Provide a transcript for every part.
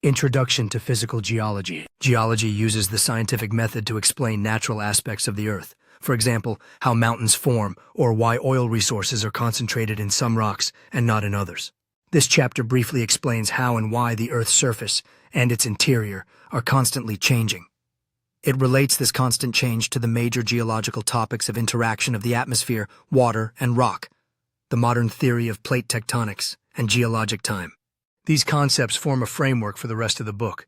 Introduction to Physical Geology. Geology uses the scientific method to explain natural aspects of the Earth. For example, how mountains form or why oil resources are concentrated in some rocks and not in others. This chapter briefly explains how and why the Earth's surface and its interior are constantly changing. It relates this constant change to the major geological topics of interaction of the atmosphere, water, and rock, the modern theory of plate tectonics, and geologic time. These concepts form a framework for the rest of the book.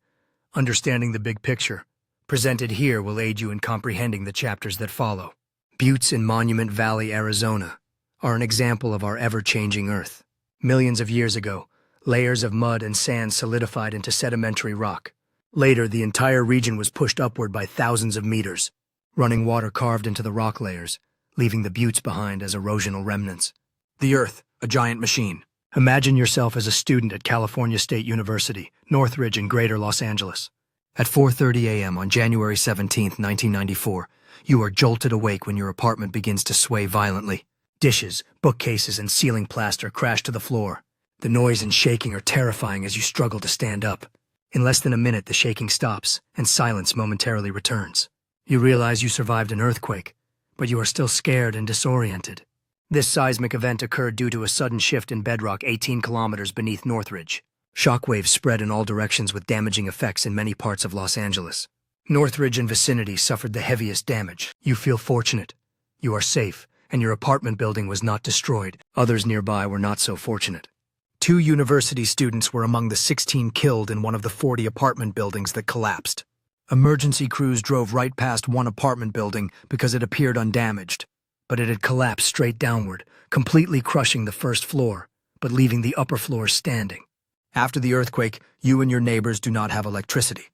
Understanding the big picture, presented here, will aid you in comprehending the chapters that follow. Buttes in Monument Valley, Arizona, are an example of our ever-changing Earth. Millions of years ago, layers of mud and sand solidified into sedimentary rock. Later, the entire region was pushed upward by thousands of meters. Running water carved into the rock layers, leaving the buttes behind as erosional remnants. The Earth, a giant machine. Imagine yourself as a student at California State University, Northridge in Greater Los Angeles. At 4:30 a.m. on January 17, 1994, you are jolted awake when your apartment begins to sway violently. Dishes, bookcases, and ceiling plaster crash to the floor. The noise and shaking are terrifying as you struggle to stand up. In less than a minute, the shaking stops, and silence momentarily returns. You realize you survived an earthquake, but you are still scared and disoriented. This seismic event occurred due to a sudden shift in bedrock 18 kilometers beneath Northridge. Shockwaves spread in all directions with damaging effects in many parts of Los Angeles. Northridge and vicinity suffered the heaviest damage. You feel fortunate. You are safe, and your apartment building was not destroyed. Others nearby were not so fortunate. 2 university students were among the 16 killed in one of the 40 apartment buildings that collapsed. Emergency crews drove right past one apartment building because it appeared undamaged, but it had collapsed straight downward, completely crushing the first floor, but leaving the upper floors standing. After the earthquake, you and your neighbors do not have electricity.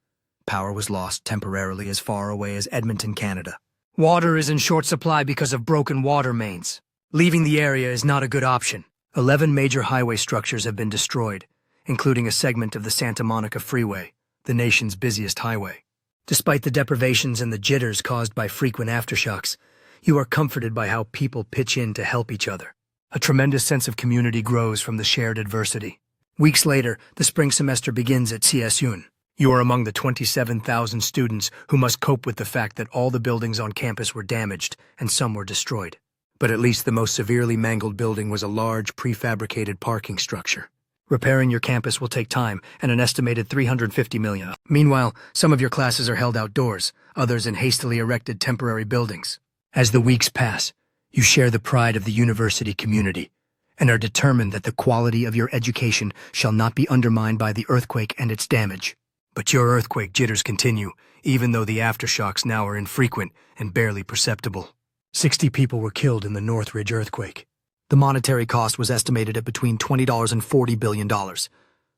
Power was lost temporarily as far away as Edmonton, Canada. Water is in short supply because of broken water mains. Leaving the area is not a good option. 11 major highway structures have been destroyed, including a segment of the Santa Monica Freeway, the nation's busiest highway. Despite the deprivations and the jitters caused by frequent aftershocks, you are comforted by how people pitch in to help each other. A tremendous sense of community grows from the shared adversity. Weeks later, the spring semester begins at CSUN. You are among the 27,000 students who must cope with the fact that all the buildings on campus were damaged and some were destroyed. But at least the most severely mangled building was a large, prefabricated parking structure. Repairing your campus will take time and an estimated $350 million. Meanwhile, some of your classes are held outdoors, others in hastily erected temporary buildings. As the weeks pass, you share the pride of the university community and are determined that the quality of your education shall not be undermined by the earthquake and its damage. But your earthquake jitters continue, even though the aftershocks now are infrequent and barely perceptible. 60 people were killed in the Northridge earthquake. The monetary cost was estimated at between $20 and $40 billion,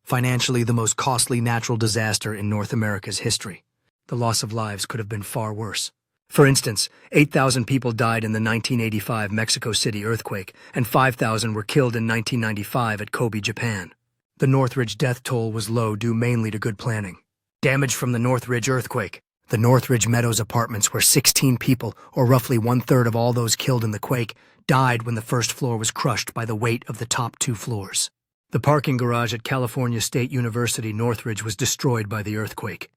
financially the most costly natural disaster in North America's history. The loss of lives could have been far worse. For instance, 8,000 people died in the 1985 Mexico City earthquake, and 5,000 were killed in 1995 at Kobe, Japan. The Northridge death toll was low due mainly to good planning. Damage from the Northridge earthquake. The Northridge Meadows apartments, where 16 people, or roughly 1/3 of all those killed in the quake, died when the first floor was crushed by the weight of the top 2 floors. The parking garage at California State University Northridge was destroyed by the earthquake.